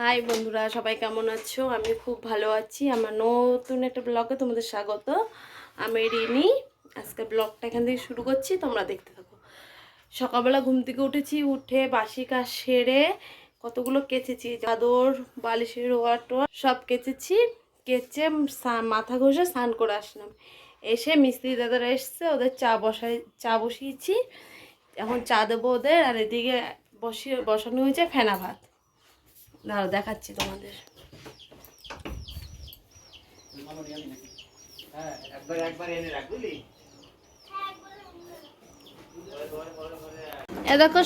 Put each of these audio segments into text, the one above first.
High বন্ধুরা, সবাই কেমন আছো? আমি খুব ভালো আছি। আমার নতুন একটা ব্লগে তোমাদের স্বাগত। আমি রিনি। আজকে ব্লগটা এখান থেকে শুরু করছি, তোমরা দেখতে থাকো। সকালবেলা ঘুম থেকে উঠেছি, উঠে বাসি কাজ সেরে কতগুলো কেচেছি, চাদর বালিশের ওয়ার টোয়ার সব কেচেছি। কেচে মাথা ঘষে স্নান করে আসলাম। এসে মিস্ত্রি দাদারা এসছে, ওদের চা বসিয়েছি। এখন চা দেবো ওদের। আর এদিকে বসানো হয়েছে ফেনা ভাত। দাঁড়াও, দেখাচ্ছি তোমাদের। এ দেখো,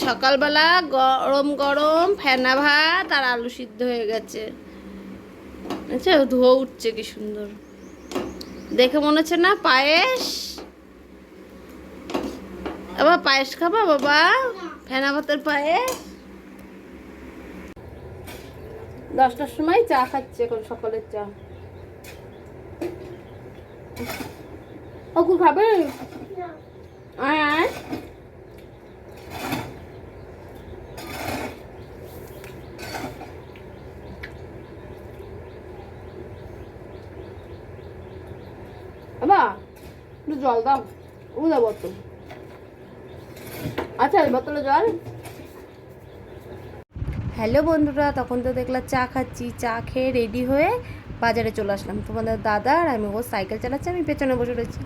সকালবেলা গরম গরম ফেনা ভাত আর আলু সিদ্ধ হয়ে গেছে। আচ্ছা, ধোয়া উঠছে কি সুন্দর দেখে, মনে হচ্ছে না পায়েস। আবার পায়েস খাবা বাবা? ফেনা ভাতের পায়েস 10টার সময় চা খাচ্ছে, এখন সকালের চা। ওকু খাবে? আয় আয়। বাবা একটু জল দাও, ও দাও বোতল। আচ্ছা, বোতলে জল। হ্যালো বন্ধুরা, তখন তো দেখলাম চা খাচ্ছি। চা খেয়ে রেডি হয়ে বাজারে চলে আসলাম। তোমাদের দাদা আর আমি, ও সাইকেল চালাচ্ছে, আমি পেছনে বসে রয়েছি।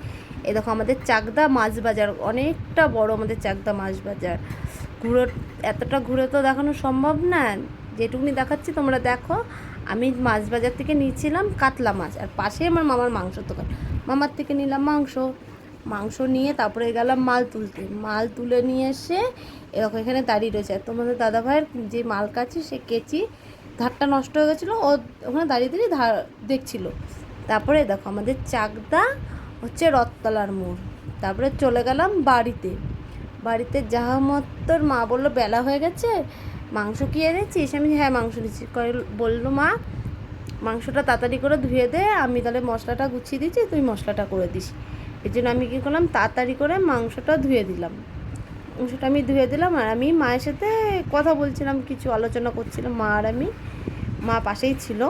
এই দেখো আমাদের চাকদা মাছ বাজার, অনেকটা বড় আমাদের চাকদা মাছ বাজার। এতটা ঘুরে তো দেখানো সম্ভব না, যেটুকুনি দেখাচ্ছি তোমরা দেখো। আমি মাছ বাজার থেকে নিয়েছিলাম কাতলা মাছ, আর পাশে আমার মামার মাংসর দোকান। মামার থেকে নিলাম মাংস নিয়ে তারপরে গেলাম মাল তুলে নিয়ে এসে এরকম এখানে দাঁড়িয়ে রয়েছে। আর তোমাদের দাদাভাইয়ের যে মাল কাছে, সে কেচি ধারটা নষ্ট হয়ে গেছিলো, ও ওখানে দাঁড়িয়ে দেখছিল। তারপরে দেখো আমাদের চাকদা হচ্ছে রথতলার মোড়। তারপরে চলে গেলাম বাড়িতে যাহামত্তর মা বললো বেলা হয়ে গেছে, মাংস কি এনেছিস? আমি হ্যাঁ মাংস নিচ্ছি। বললো মা মাংসটা তাড়াতাড়ি করে ধুয়ে দে, আমি তাহলে মশলাটা গুছিয়ে দিচ্ছি, তুই মশলাটা করে দিস। এই জন্য আমি কী করলাম, তাড়াতাড়ি করে মাংসটা ধুয়ে দিলাম। আর আমি মায়ের সাথে কথা বলছিলাম, কিছু আলোচনা করছিলাম মা আর আমি। মা পাশেই ছিল।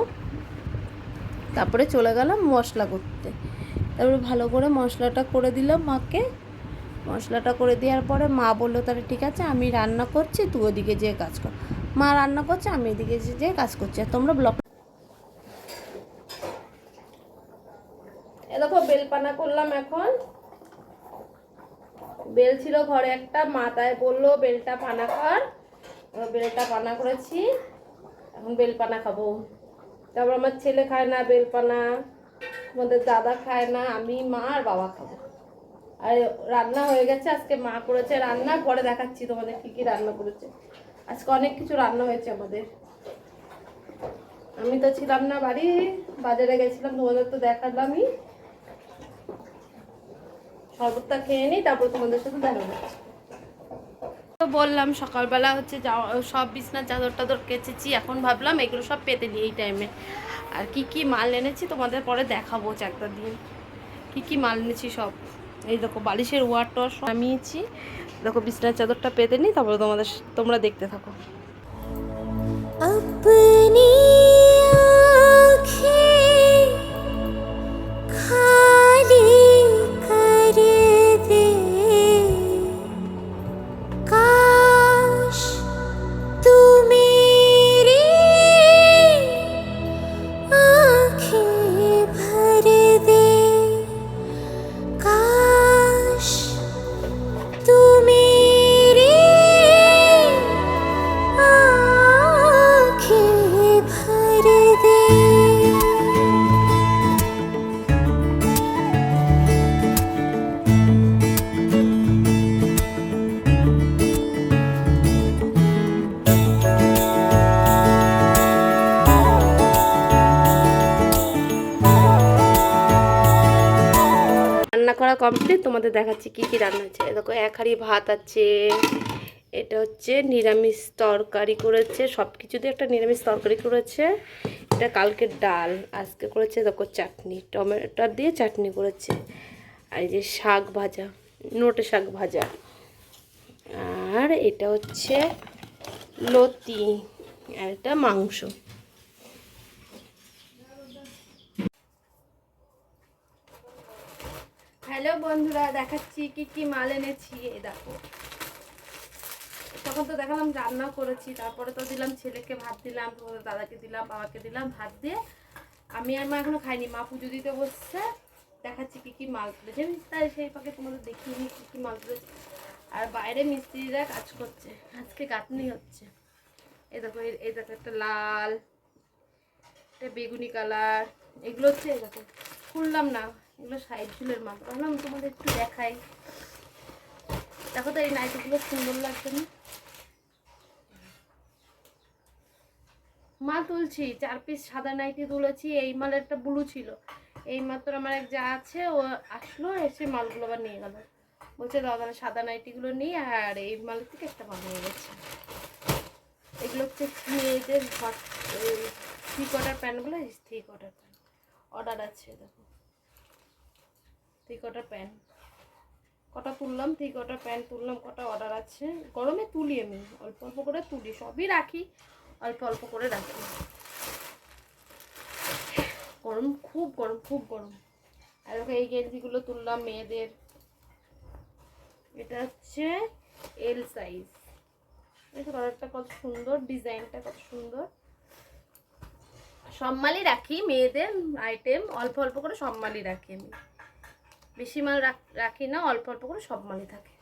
তারপরে চলে গেলাম মশলা করতে। তারপরে ভালো করে মশলাটা করে দিলাম মাকে। মশলাটা করে দেওয়ার পরে মা বললো তাহলে ঠিক আছে, আমি রান্না করছি, তুই ওদিকে যেয়ে কাজ কর। মা রান্না করছে, আমি এদিকে যেয়ে কাজ করছি। আর তোমরা ব্লগ দেখো, বেলপানা করলাম। এখন বেল ছিল ঘরে একটা, মাথায় বললো বেলটা পানা কর। বেলটা পানা করেছি, এখন বেলপানা খাবো। তারপর আমার ছেলে খায় না বেলপানা, আমাদের দাদা খায় না, আমি মা আর বাবা খাবো। আর রান্না হয়ে গেছে, আজকে মা করেছে রান্না, পরে দেখাচ্ছি তোমাদের কি কি রান্না করেছে। আজকে অনেক কিছু রান্না হয়েছে আমাদের। আমি তো ছিলাম না বাড়ি, বাজারে গেছিলাম, তোমাদের তো দেখালামই। শরবতটা খেয়ে নিই, তারপর তোমাদের সাথে দেখা যাচ্ছে। তো বললাম সকালবেলা হচ্ছে সব বিছনার চাদর টাদর কেচেছি। এখন ভাবলাম এগুলো সব পেতে নিই এই টাইমে। আর কি কি মাল এনেছি তোমাদের পরে দেখাবো, চাকদা দিয়ে কি কি মাল এনেছি সব। এই দেখো বালিশের ওয়ার টোয়ার সব নামিয়েছি। দেখো বিছনার চাদরটা পেতে নিই, তারপরে তোমরা দেখতে থাকো। রান্না করা কমপ্লিট, তোমাদের দেখাচ্ছি কি কি রান্না হচ্ছে। দেখো এক হাঁড়ি ভাত আছে, এটা হচ্ছে নিরামিষ তরকারি করেছে, সব কিছু দিয়ে একটা নিরামিষ তরকারি করেছে। এটা কালকের ডাল, আজকে করেছে দেখো চাটনি, টমেটো দিয়ে চাটনি করেছে। আর এই যে শাক ভাজা, নোটে শাক ভাজা। আর এটা হচ্ছে লতি, আর এটা মাংস। হ্যালো বন্ধুরা, দেখাচ্ছি কি কি মাল এনেছি। এই দেখো, তখন তো দেখালাম রান্নাও করেছি, তারপরে তো দিলাম ছেলেকে ভাত দিলাম, তোমাদের দাদাকে দিলাম, বাবাকে দিলাম ভাত দিয়ে। আমি আর মা এখনো খাইনি, মা পুজো দিতে বসছে। দেখাচ্ছি কি কি মাল তুলেছে, তাই সেই পাকে তোমাদের দেখিয়ে নি কি কি মাল তুলেছে। আর বাইরে মিস্ত্রিরা কাজ করছে, আজকে গাঁথনি হচ্ছে। এই দেখো, এই দেখো একটা লাল, একটা বেগুনি কালার, এগুলো হচ্ছে। এই দেখো খুললাম না, এগুলো সাইড ঝুলের মাল, ভাবলাম তোমাদের একটু দেখাই। দেখো তো এই নাইটিগুলো সুন্দর লাগছে না? মাল তুলছি, 4 পিস সাদা নাইটি তুলেছি। এই মালের একটা ব্লু ছিল, এই মাত্র আমার এক যা আছে, ও আসলো, এসে মালগুলো আবার নিয়ে গেল। বলছে দাদা সাদা নাইটিগুলো নিই, আর এই মালের থেকে একটা মাল নিয়ে গেছে। এগুলো হচ্ছে মেয়েদের হট 3/4 প্যান্টগুলো, 3/4 প্যান্ট অর্ডার আছে। দেখো 3/4 প্যান্ট কটা তুললাম, 3/4 প্যান্ট তুললাম, কটা অর্ডার আছে। গরমে তুলি আমি, অল্প অল্প করে তুলি, সবই রাখি অল্প অল্প করে রাখি। গরম, খুব গরম, খুব গরম। আর এই গেঞ্জিগুলো তুললাম মেয়েদের, এটা হচ্ছে এল সাইজ। এই কালারটা কত সুন্দর, ডিজাইনটা কত সুন্দর। সব মালই রাখি মেয়েদের আইটেম, অল্প অল্প করে সব মালই রাখি আমি, বেশি মাল রাখি না, অল্প অল্প করে সব মালই থাকে।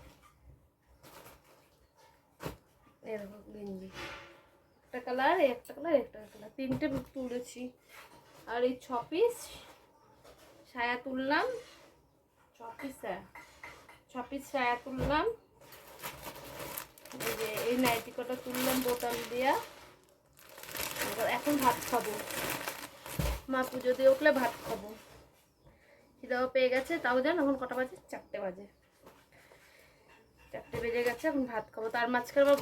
এরকম গেঞ্জি, একটা কালার, একটা কালার, একটা কালার, 3টে তুলেছি। আর এই 6 পিস সায়া তুললাম, 6 পিস সায়া তুললাম। এই যে এই নাইটি কটা তুললাম বোতাম দিয়া। এখন ভাত খাবো, মা পুজো দিয়ে উঠলে ভাত খাবো। খিদাও পেয়ে গেছে, তাও জান এখন কটা বাজে, 4টে বাজে, 4টে বেজে গেছে, এখন ভাত খাবো। তার মাঝখানে আবার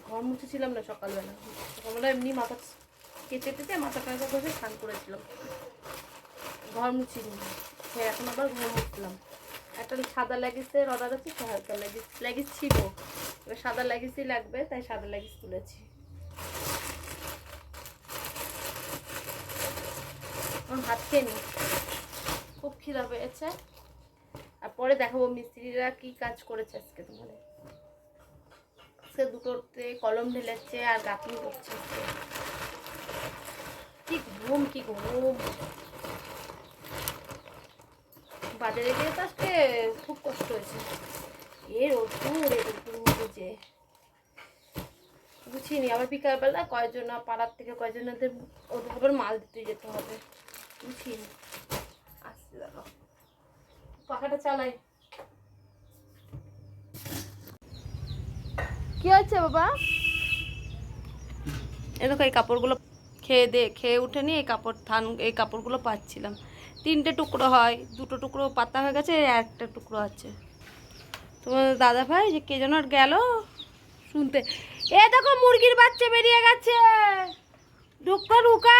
ঘর মুছেছিলাম না সকালবেলা। সকালবেলা এমনি মাথা কেচে টেচে মাথা টাথা ঘষে স্নান করেছিলাম, ঘর মুছিনি। এখন আবার ঘর মুছলাম। একটা সাদা লেগিসের অর্ডার আছে, হালকা লেগিস ছিল, এবার সাদা লেগিসই লাগবে, তাই সাদা লেগিস তুলেছি। ভাত খেয়ে নি, খুব খিদা পেয়েছে। আর পরে দেখাবো মিস্ত্রিরা কি কাজ করেছে আজকে তোমাদের। আজকে দুটোতে কলম ঢেলেছে আর গাঁথনি করছে। কি ঘুম, কি ঘুম। বাজারে গিয়ে তো আজকে খুব কষ্ট হয়েছে। রোদ্দুর বুঝিনি। আবার বিকালবেলা কয়েকজন পাড়ার থেকে কয়েকজন ওদের আবার মাল দিতে যেতে হবে, বুঝিনি। আসছে দেখো, পাখাটা চালাই। কি হচ্ছে বাবা? এই দেখো এই কাপড়গুলো খেয়ে উঠেনি, এই কাপড়গুলো পাচ্ছিলাম। 3টে টুকরো হয়, 2টো টুকরো পাতা হয়ে গেছে, একটা টুকরো আছে। তোমার দাদা ভাই যে কে যেন গেল শুনতে। এ দেখো মুরগির বাচ্চা বেরিয়ে গেছে, ঢুকা।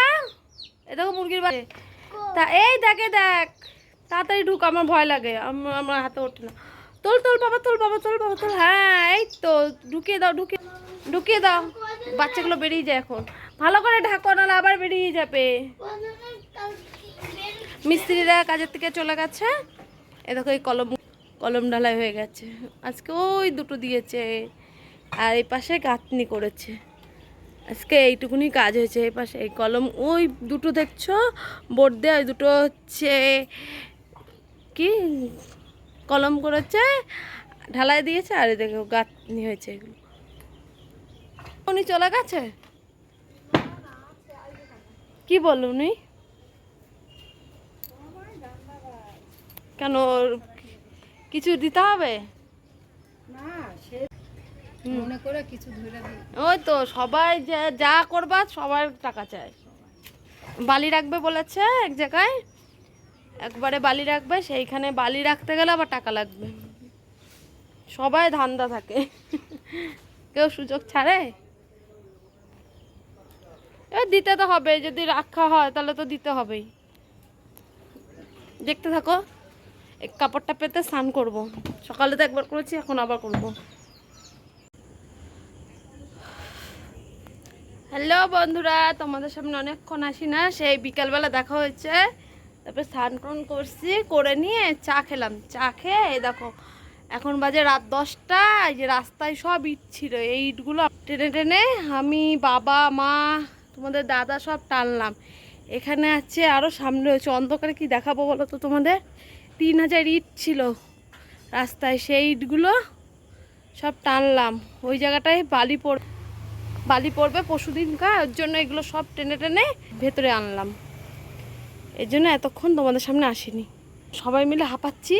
এ দেখো মুরগির বাচ্চা, তা এই দেখে দেখ, তাড়াতাড়ি ঢুক, আমার ভয় লাগে, আমার হাতে ওঠে না। তোল বাবা, তোল। হ্যাঁ এই তো, ঢুকিয়ে দাও। বাচ্চাগুলো বেরিয়ে যায় এখন, ভালো করে ঢাকো, নাহলে আবার বেরিয়ে যাবে। মিস্ত্রিরা কাজের থেকে চলে গেছে। এ দেখো এই কলম ঢালাই হয়ে গেছে আজকে, ওই 2টো দিয়েছে, আর এই পাশে গাঁথনি করেছে। আজকে এইটুকুনি কাজ হয়েছে। এই পাশে এই কলম, ওই 2টো দেখছো বোর্ড দেওয়া, ওই 2টো হচ্ছে কি কলম করেছে, ঢালাই দিয়েছে। আর দেখো গাঁথনি হয়েছে। এগুলো উনি চলে গেছে, কি বললো উনি? কেন, কিছু দিতে হবে? মনে করে কিছু ধরে দিই। ওই তো সবাই যা করবা সবার টাকা চায়। বালি রাখবে বলেছে এক জায়গায়, একবারে বালি রাখবে, সেইখানে বালি রাখতে গেলে আবার টাকা লাগবে। সবাই ধান্দা থাকে, কেউ সুযোগ ছাড়ে। এবার দিতে তো হবে, যদি রাখা হয় তাহলে তো দিতে হবেই। দেখতে থাকো, এই কাপড়টা পেতে স্নান করবো। সকালে তো একবার করেছি, এখন আবার করবো। হ্যালো বন্ধুরা, তোমাদের সামনে অনেকক্ষণ আসি না, সেই বিকালবেলা দেখা হয়েছে। তারপরে স্নান টান করছি, করে নিয়ে চা খেলাম। চা খেয়ে এই দেখো এখন বাজে রাত 10টা। এই যে রাস্তায় সব ইট ছিল, এই ইটগুলো টেনে টেনে আমি, বাবা, মা, তোমাদের দাদা সব টানলাম। এখানে আছে আরও সামনে হয়েছে, অন্ধকারে কি দেখাবো বলো তো তোমাদের। 3000 ইট ছিল রাস্তায়, সেই ইটগুলো সব টানলাম। ওই জায়গাটায় বালি পড়বে পরশুদিনকার, ওর জন্য এগুলো সব টেনে টেনে ভেতরে আনলাম। এর জন্য এতক্ষণ তোমাদের সামনে আসিনি। সবাই মিলে হাঁপাচ্ছি,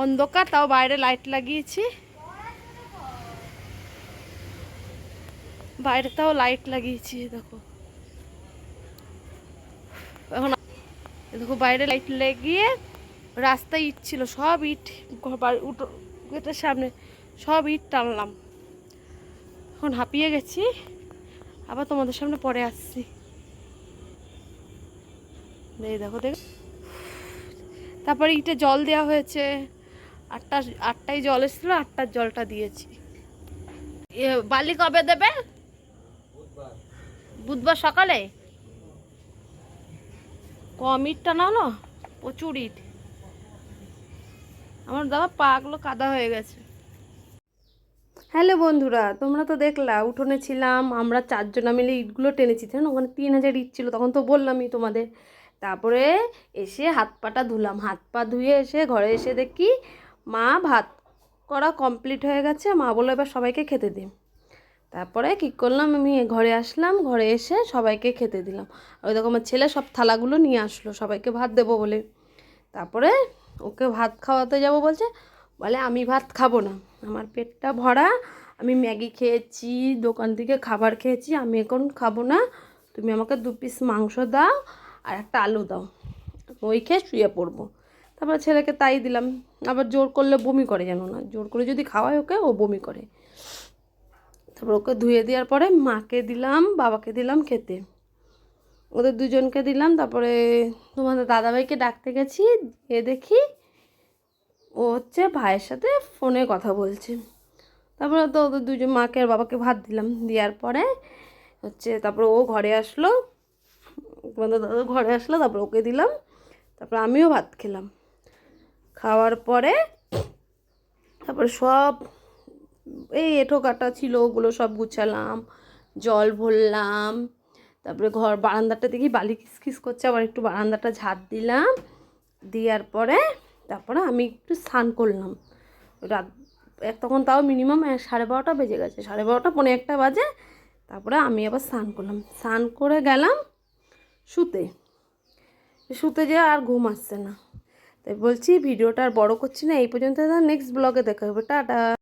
অন্ধকার, তাও বাইরে লাইট লাগিয়েছি, বাইরে তাও লাইট লাগিয়েছি। দেখো এখন দেখো বাইরে লাইট লাগিয়ে, রাস্তায় ইট ছিল, সব ইট গেটের সামনে সব ইট টানলাম। এখন হাঁপিয়ে গেছি, আবার তোমাদের সামনে পরে আসছি। দেখো তারপরে ইটে জল দেওয়া হয়েছে। আটটায় জল এসেছিল, 8টার জলটা দিয়েছি। বালি কবে দেবে? বুধবার সকালে। কম ইট টানালো, প্রচুর ইট। আমার দাদা পাগুলো কাদা হয়ে গেছে। হ্যালো বন্ধুরা, তোমরা তো দেখলা উঠোনে ছিলাম, আমরা 4 জনা মিলে ইটগুলো টেনেছি। ওখানে 3000 ইট ছিল, তখন তো বললামই তোমাদের। তারপরে এসে হাত পাটা ধুলাম, হাত পা ধুয়ে এসে ঘরে এসে দেখি মা ভাত করা কমপ্লিট হয়ে গেছে। মা বললো এবার সবাইকে খেতে দিই। তারপরে কী করলাম, আমি ঘরে আসলাম, ঘরে এসে সবাইকে খেতে দিলাম। ওই দেখো আমার ছেলে সব থালাগুলো নিয়ে আসলো সবাইকে ভাত দেবো বলে। তারপরে ওকে ভাত খাওয়াতে যাব বলছে, বলে আমি ভাত খাবো না, আমার পেটটা ভরা, আমি ম্যাগি খেয়েছি, দোকান থেকে খাবার খেয়েছি, আমি এখন খাবো না, তুমি আমাকে 2 পিস মাংস দাও আর একটা আলু দাও, ওই খেয়ে শুয়ে পড়বো। তারপরে ছেলেকে তাই দিলাম। আবার জোর করলে বমি করে, জানো না, জোর করে যদি খাওয়ায় ওকে, ও বমি করে। তারপর ওকে ধুয়ে দেওয়ার পরে মাকে দিলাম, বাবাকে দিলাম খেতে, ওদের দুজনকে দিলাম। তারপরে তোমাদের দাদাভাইকে ডাকতে গেছি, এ দেখি ও হচ্ছে ভাইয়ের সাথে ফোনে কথা বলছে। তারপরে তো ওদের দুজন, মাকে আর বাবাকে ভাত দিলাম, দেওয়ার পরে হচ্ছে তারপরে ও ঘরে আসলো, তোমাদের দাদা ঘরে আসলো, তারপরে ওকে দিলাম। তারপরে আমিও ভাত খেলাম। খাওয়ার পরে তারপরে সব এই এঁঠো কাটা ছিল, ওগুলো সব গুছালাম, জল ভরলাম। তারপরে বারান্দাটা দেখি বালি খিসখিস করছে, আবার একটু বারান্দাটা ঝাড় দিলাম। দেওয়ার পরে তারপরে আমি একটু স্নান করলাম। রাত তখন তাও মিনিমাম 12:30 বেজে গেছে, 12:30 পৌনে 1টা বাজে। তারপরে আমি আবার স্নান করলাম, স্নান করে গেলাম শুতে যেয়ে আর ঘুম আসছে না। তাই বলছি ভিডিওটা আর বড় করছি না, এই পর্যন্ত। নেক্সট ব্লগে দেখা হবে, টাটা।